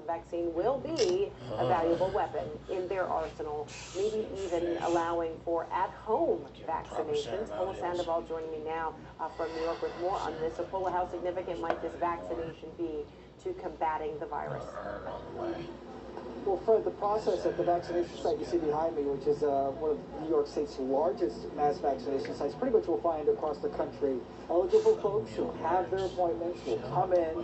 vaccine will be a valuable weapon in their arsenal, maybe even allowing for at-home vaccinations. Paula Sandoval joining me now from New York with more on this. So, Paula, how significant might this vaccination be to combating the virus? Well, Fred, the process at the vaccination site you see behind me, which is one of New York State's largest mass vaccination sites, pretty much will find across the country. Eligible folks who have their appointments will come in,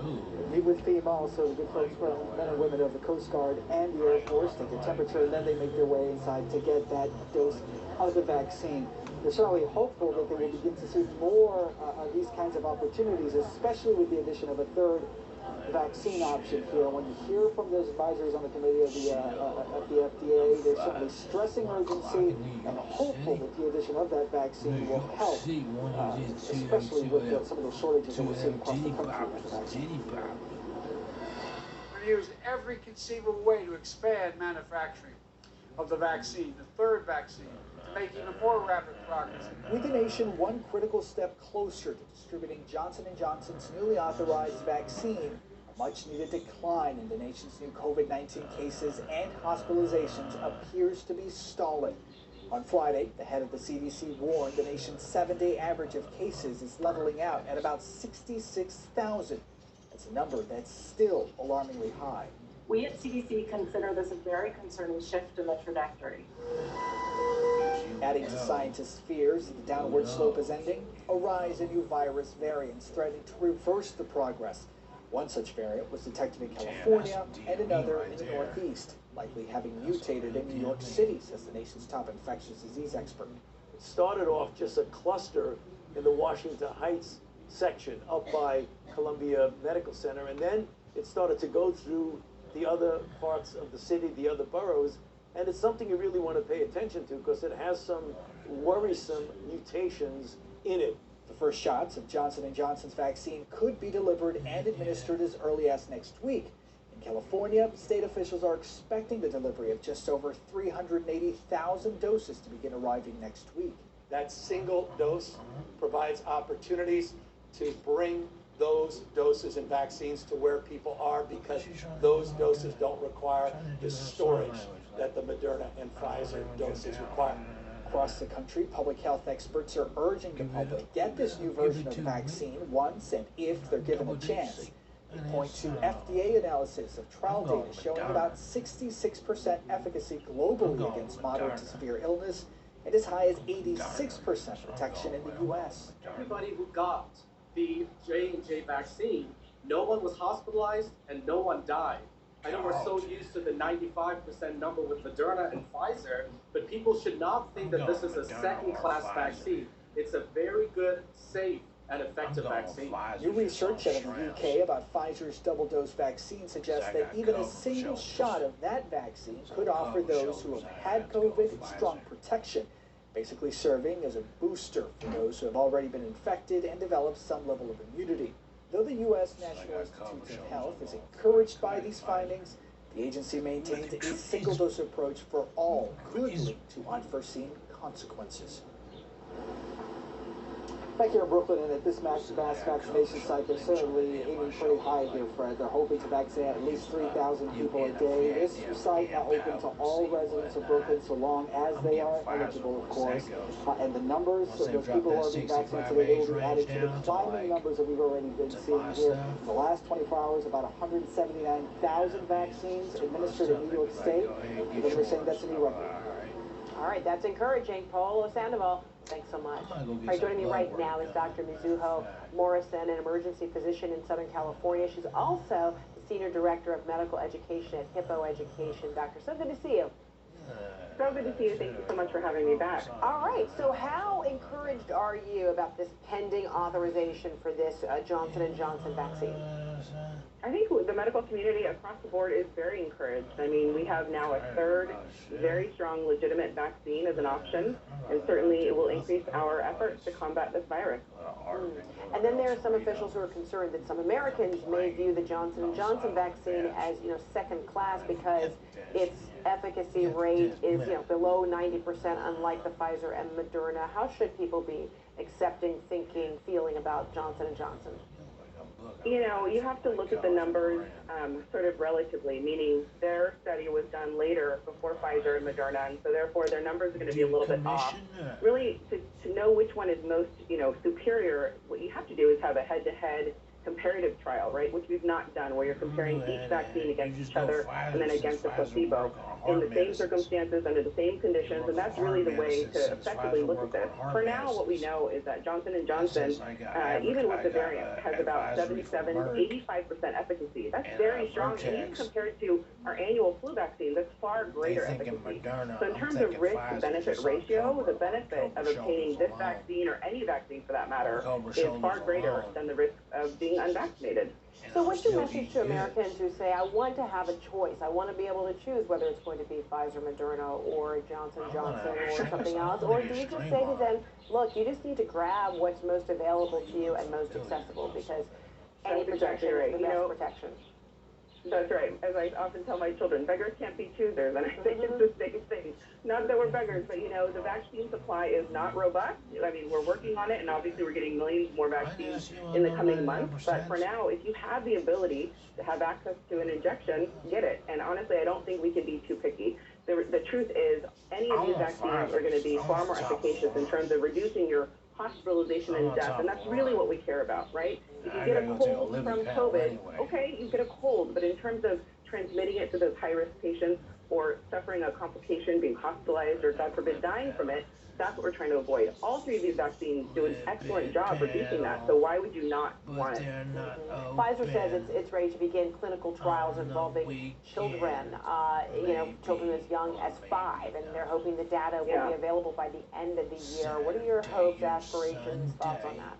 meet with FEMA, also the good folks, men and women of the Coast Guard and the Air Force, take their temperature, and then they make their way inside to get that dose of the vaccine. They're certainly hopeful that they will begin to see more of these kinds of opportunities, especially with the addition of a third vaccine option here. When you hear from those advisors on the committee of the FDA, they're certainly stressing urgency and hopeful that the addition of that vaccine will help, especially with some of those shortages that we're seeing across the country with the vaccine. We're going to use every conceivable way to expand manufacturing of the vaccine, the third vaccine, to make even more rapid progress. With the nation one critical step closer to distributing Johnson & Johnson's newly authorized vaccine, a much-needed decline in the nation's new COVID-19 cases and hospitalizations appears to be stalling. On Friday, the head of the CDC warned the nation's 7-day average of cases is leveling out at about 66,000. That's a number that's still alarmingly high. We at CDC consider this a very concerning shift in the trajectory. Adding to scientists' fears that the downward slope is ending, a rise in new virus variants threatening to reverse the progress. One such variant was detected in California and another in the Northeast, likely having mutated in New York City, says the nation's top infectious disease expert. It started off just a cluster in the Washington Heights section up by Columbia Medical Center, and then it started to go through the other parts of the city, the other boroughs, and it's something you really want to pay attention to because it has some worrisome mutations in it. The first shots of Johnson & Johnson's vaccine could be delivered and administered as early as next week. In California, state officials are expecting the delivery of just over 380,000 doses to begin arriving next week. That single dose provides opportunities to bring those doses and vaccines to where people are, because those doses don't require the storage that the Moderna and Pfizer doses require. Across the country, public health experts are urging the public to get this new version of the vaccine once and if they're given a chance. They point to FDA analysis of trial data showing about 66% efficacy globally against moderate to severe illness and as high as 86% protection in the U.S. Everybody who got the J&J vaccine, no one was hospitalized and no one died. I know we're so used to the 95% number with Moderna and Pfizer, but people should not think that this is a second-class vaccine. It's a very good, safe, and effective vaccine. New research out of the UK about Pfizer's double-dose vaccine suggests that even a single shot of that vaccine could offer those who have had COVID strong protection, basically serving as a booster for those who have already been infected and developed some level of immunity. Though the U.S. National Institutes of Health is encouraged by these findings, the agency maintains a single-dose approach for all could lead to unforeseen consequences. Back here in Brooklyn and at this mass vaccination site, they're certainly aiming pretty high here, Fred. They're hoping to vaccinate at least 3,000 people a day. This site now open to all residents of Brooklyn so long as they are eligible, of course. And the numbers of those people who are being vaccinated today, they will be added to the climbing numbers that we've already been seeing here. In the last 24 hours, about 179,000 vaccines administered in New York State. They're saying that's a new record. All right, that's encouraging. Paula Sandoval, thanks so much. All right, joining me right now is Dr. Mizuho Morrison, an emergency physician in Southern California. She's also the Senior Director of Medical Education at Hippo Education. Doctor, so good to see you. So good to see you. Thank you so much for having me back. All right, so how encouraged are you about this pending authorization for this Johnson & Johnson vaccine? I think the medical community across the board is very encouraged. I mean, we have now a third very strong, legitimate vaccine as an option, and certainly it will increase our efforts to combat this virus. And then there are some officials who are concerned that some Americans may view the Johnson & Johnson vaccine as, second class because its efficacy rate is, below 90%, unlike the Pfizer and Moderna. How should people be accepting, thinking, feeling about Johnson & Johnson? You know, you have to look at the numbers sort of relatively, meaning their study was done later before Pfizer and Moderna, and so therefore their numbers are going to be a little bit off. Really, to know which one is most, superior, what you have to do is have a head-to-head comparative trial, right, which we've not done, where you're comparing each vaccine against each other and then against a placebo in the same circumstances, under the same conditions, and that's really the way to effectively look at this. For now, what we know is that Johnson & Johnson, even with the variant, has about 77, 85% efficacy. That's very strong, and even compared to our annual flu vaccine, that's far greater efficacy. So in terms of risk-benefit ratio, the benefit of obtaining this vaccine, or any vaccine for that matter, is far greater than the risk of being unvaccinated. So what's your message to Americans who say, I want to have a choice, I want to be able to choose whether it's going to be Pfizer, Moderna, or Johnson & Johnson, or something else? Or do you just say to them, look, you just need to grab what's most available to you and most accessible, because any protection is the best protection? That's right. As I often tell my children, beggars can't be choosers, and I think it's the same thing. Not that we're beggars, but the vaccine supply is not robust. I mean, we're working on it, and obviously we're getting millions more vaccines in the coming months. But for now, if you have the ability to have access to an injection, get it. And honestly, I don't think we can be too picky. The truth is, any of these vaccines are going to be far more efficacious in terms of reducing your hospitalization and death, and that's really what we care about, right? If you get a cold from COVID, okay, you get a cold, but in terms of transmitting it to those high-risk patients or suffering a complication, being hospitalized, or God forbid, dying from it, that's what we're trying to avoid. All three of these vaccines do an excellent job reducing that, so why would you not want it? Pfizer says it's ready to begin clinical trials involving children, children as young as 5, and they're hoping the data will be available by the end of the year. What are your hopes, aspirations, thoughts on that?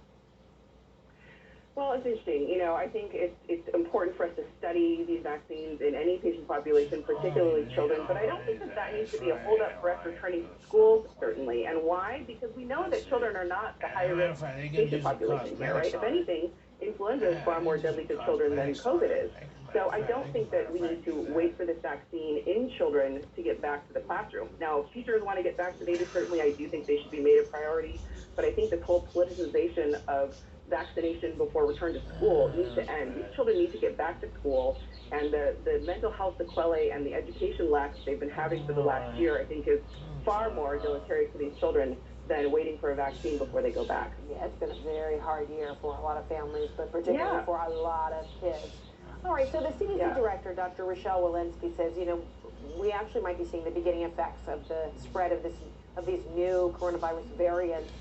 Well, it's interesting. I think it's important for us to study these vaccines in any patient population, particularly children, but I don't think that needs to be a holdup for us returning to schools, certainly. And why? Because we know that children are not the high-risk patient population here, right? If anything, influenza is far more deadly to children than COVID is. So I don't think that we need to wait for this vaccine in children to get back to the classroom. Now, if teachers want to get vaccinated, certainly I do think they should be made a priority, but I think this whole politicization of vaccination before return to school needs to end. These children need to get back to school, and the mental health sequelae and the education lack they've been having for the last year, I think, is far more deleterious for these children than waiting for a vaccine before they go back. Yeah, it's been a very hard year for a lot of families, but particularly for a lot of kids. All right, so the CDC director, Dr. Rochelle Walensky, says, we actually might be seeing the beginning effects of the spread of these new coronavirus variants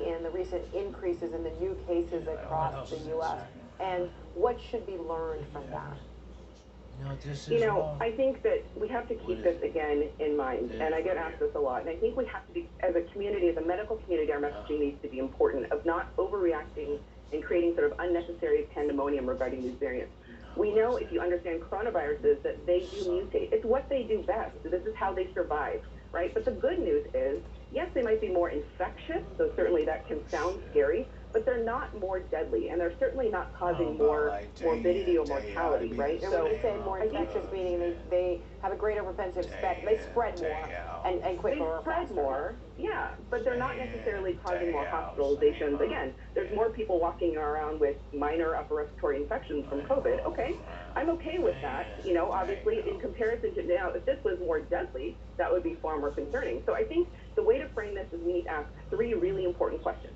in the recent increases in the new cases across the U.S. And what should be learned from that? I think that we have to keep this again in mind, and I get asked this a lot, and I think we have to be, as a community, as a medical community, our messaging needs to be important of not overreacting and creating sort of unnecessary pandemonium regarding these variants. We know, if you understand coronaviruses, that they do mutate. It's what they do best. This is how they survive, right? But the good news is, yes, they might be more infectious, so certainly that can sound scary, but they're not more deadly, and they're certainly not causing more morbidity or mortality, right? And when you say more infectious, meaning they have a greater propensity to spread, they spread more and quicker or faster. They spread more, yeah, but they're not necessarily causing more hospitalizations. Again, there's more people walking around with minor upper respiratory infections from COVID. Okay, I'm okay with that. Obviously, in comparison to now, if this was more deadly, that would be far more concerning. So I think the way to frame this is we need to ask 3 really important questions.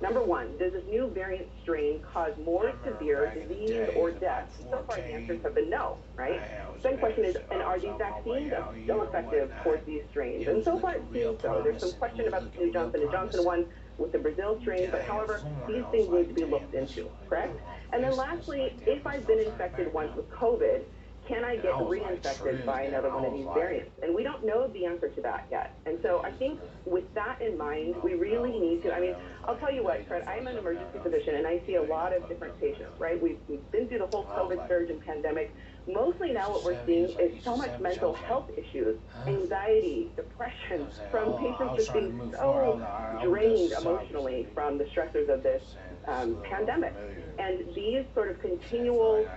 Number 1, does this new variant strain cause more severe disease or death? So far, the answers have been no, right? Second question is, and are these vaccines still effective towards these strains? And so far, it seems so. There's some question about the new Johnson & Johnson one with the Brazil strain, but however, these things need to be looked into, correct? And then lastly, if I've been infected once with COVID, can I get reinfected by another one of these variants? And we don't know the answer to that yet. And so I think with that in mind, we really need to, I'll tell you what, Fred, I'm an emergency physician and I see a lot of different patients, right? We've been through the whole COVID surge and pandemic. Mostly now what we're seeing is so much mental health issues, anxiety, depression, from patients just being so drained emotionally from the stressors of this pandemic. And these sort of continual,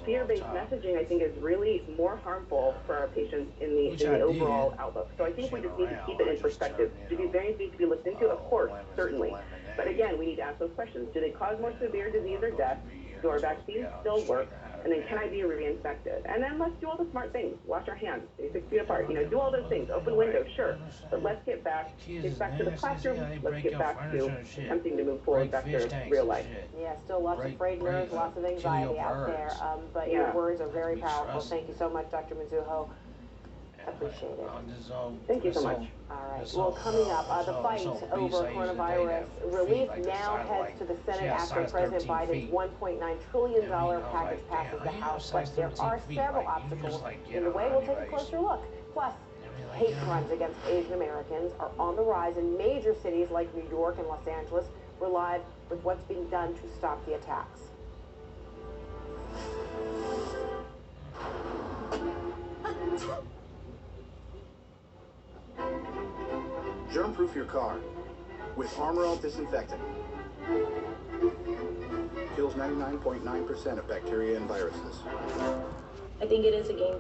fear-based messaging, I think, is really more harmful for our patients in the overall outlook. So I think we just need to keep it in perspective. Do these variants need to be looked into? Of course, certainly. But again, we need to ask those questions. Do they cause more severe disease or death? Do our vaccines still work? And then can I be reinfected? And then let's do all the smart things. Wash our hands, stay 6 feet apart. Do all those things. Open windows, sure. But let's get back to the classroom. Let's get back to attempting to move forward back to real life. Yeah, still lots of frayed nerves, lots of anxiety out there. But your words are very powerful. Thank you so much, Dr. Mizuho. Appreciate it. Thank you so much. All right. Well, coming up, the fight over coronavirus relief now heads to the Senate after President Biden's $1.9 trillion package passes the House. But there are several obstacles in the way. We'll take a closer look. Plus, hate crimes against Asian Americans are on the rise in major cities like New York and Los Angeles. We're live with what's being done to stop the attacks. Germ-proof your car with Armor All Disinfectant. Kills 99.9% of bacteria and viruses. I think it is a game